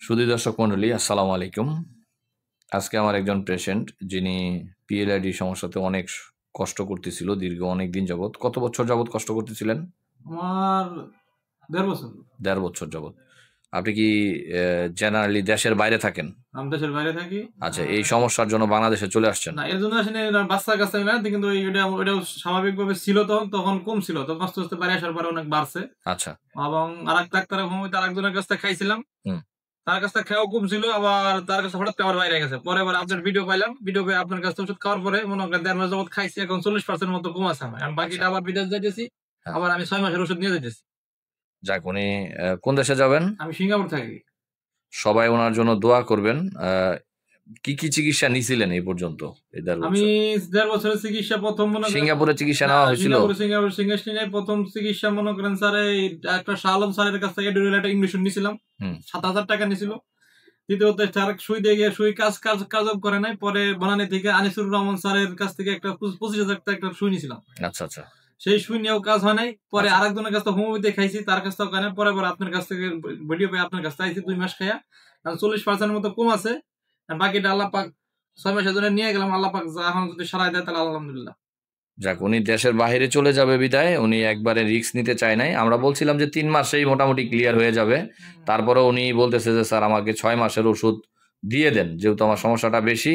সুধী দর্শক মণ্ডলী, আসসালামু আলাইকুম। আজকে আমার একজন পেশেন্ট যিনি পিএলআইডি সমস্যাতে অনেক কষ্ট করতেছিল দীর্ঘ অনেক দিন যাবৎ। কত বছর যাবৎ কষ্ট করতেছিলেন? আমার ১.৫ বছর। ১.৫ বছর যাবৎ। আপনি কি জেনারেলি দেশের বাইরে থাকেন? আমি দেশের বাইরে থাকি। আচ্ছা, এই সমস্যার জন্য বাংলাদেশে চলে আসছেন? না, এর জন্য আসলে বাচ্চার কাছে না, কিন্তু ওইটা স্বাভাবিকভাবে ছিল, তখন কম ছিল, তখন আস্তে আস্তে বাইরে আসার পরে অনেক বাড়ছে। আচ্ছা। এবং আরেক ডাক্তারের হোমিওপ্যাথি আরেকজনের কাছ থেকে খাইছিলাম, হুম। তার কাছ থেকে খাওয়া কম ছিল, আবার তার কাছে হঠাৎ আবার বাইরে গেছে। পরে আবার আপনার ভিডিও পাইলাম, ভিডিও পেয়ে আপনার কাছে ওষুধ খাওয়ার পরে মনে করেন ১.৫ মাস যাবত খাইছি, এখন ৪০% মতো কম আছে আমার। আমি বাকিটা আবার বিদেশ যাইতেছি, হ্যাঁ। আবার আমি ৬ মাসের ওষুধ নিয়ে যাইতেছি। যাক, উনি কোন দেশে যাবেন? আমি সিঙ্গাপুর থাকি। সবাই ওনার জন্য দোয়া করবেন। কি কি চিকিৎসা নিছিলেন এই পর্যন্ত এই ১.৫ আমি বছর? ১.৫ বছরের চিকিৎসা প্রথম মনে করেন সিঙ্গাপুরে চিকিৎসা নেওয়া হয়েছিল? সিঙ্গাপুর প্রথম চিকিৎসা মনে করেন স্যার এই একটা শাহ আলম স্যারের কাছ থেকে ডুরেল একটা ইঞ্জেকশন নিছিলাম, ৭,০০০ টাকা নিছিল। দ্বিতীয়ত স্যার সুই দিয়ে গিয়ে সুই কাজ করে নাই। পরে বনানী থেকে আনিসুর রহমান স্যারের কাছ থেকে একটা ২৫,০০০ টাকা একটা সুই নিছিলাম। আচ্ছা আচ্ছা। সেই সুই নিয়েও কাজ হয় নাই। পরে আরেকজনের কাছ থেকে হোমিওপ্যাথি খাইছি, তার কাছ থেকে পরে আপনার কাছ থেকে ভিডিও পেয়ে আপনার কাছে আইছি ২ মাস খাইয়া ৪০% মতো কম আছে। আর বাকিটা আল্লাহ পাক ৬ মাসের জন্য নিয়ে গেলাম। আল্লাহ পাক এখন যদি সারাই দেয় তাহলে আলহামদুলিল্লাহ। যাক, উনি দেশের বাইরে চলে যাবে বিদায় উনি একবারে রিস্ক নিতে চায় নাই। আমরা বলছিলাম যে ৩ মাসেই মোটামুটি ক্লিয়ার হয়ে যাবে। তারপরে উনি বলতেছে যে স্যার আমাকে ৬ মাসের ওষুধ দিয়ে দেন, যেহেতু আমার সমস্যাটা বেশি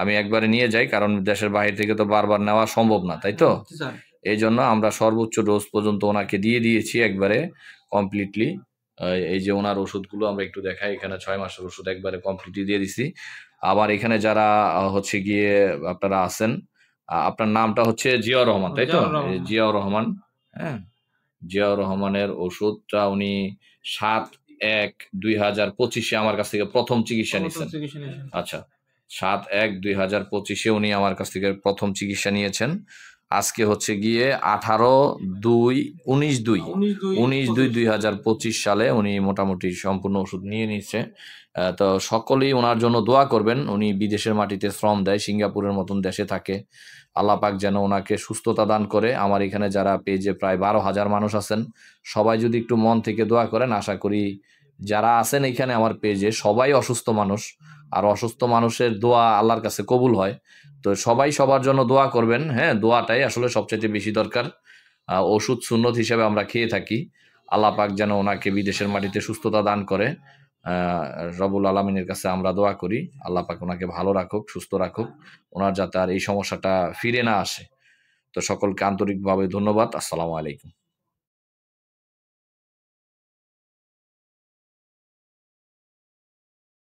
আমি একবারে নিয়ে যাই, কারণ দেশের বাইরে থেকে তো বারবার নেওয়া সম্ভব না, তাই তো? এই জন্য আমরা সর্বোচ্চ ডোজ পর্যন্ত ওনাকে দিয়ে দিয়েছি একবারে কমপ্লিটলি। এই যে ওনার ওষুধগুলো আমরা একটু দেখাই, এখানে ৬ মাসের ওষুধ একবারে কমপ্লিটলি দিয়ে দিছি। আবার এখানে যারা হচ্ছে গিয়ে আপনারা আছেন, আপনার নামটা হচ্ছে জিয়াউর রহমান, তাই তো? জিয়াউর রহমান। হ্যাঁ, জিয়াউর রহমানের ওষুধটা উনি ৭/১/২০২৫ আমার কাছ থেকে প্রথম চিকিৎসা নিয়েছেন। আচ্ছা, ৭/১/২০২৫ উনি আমার কাছ থেকে প্রথম চিকিৎসা নিয়েছেন। আজকে হচ্ছে গিয়ে ১৮/২/২০২৫ সালে উনি মোটামুটি সম্পূর্ণ ওষুধ নিয়ে নিচ্ছে। তো সকলেই ওনার জন্য দোয়া করবেন। উনি বিদেশের মাটিতে শ্রম দেয়, সিঙ্গাপুরের মতন দেশে থাকে। আল্লাহ পাক যেন ওনাকে সুস্থতা দান করে। আমার এখানে যারা পেজে প্রায় ১২,০০০ মানুষ আছেন, সবাই যদি একটু মন থেকে দোয়া করেন, আশা করি যারা আছেন এখানে আমার পেজে সবাই অসুস্থ মানুষ, আর অসুস্থ মানুষের দোয়া আল্লাহর কাছে কবুল হয়। তো সবাই সবার জন্য দোয়া করবেন। হ্যাঁ, দোয়াটাই আসলে সবচেয়ে বেশি দরকার। ওষুধ সুন্নত হিসেবে আমরা খেয়ে থাকি। আল্লাহ পাক যেন ওনাকে বিদেশের মাটিতে সুস্থতা দান করে। রব্বুল আলামিনের কাছে আমরা দোয়া করি আল্লাহ পাক ওনাকে ভালো রাখুক, সুস্থ রাখুক, ওনার যাতে আর এই সমস্যাটা ফিরে না আসে। তো সকলকে আন্তরিকভাবে ধন্যবাদ। আসসালামু আলাইকুম।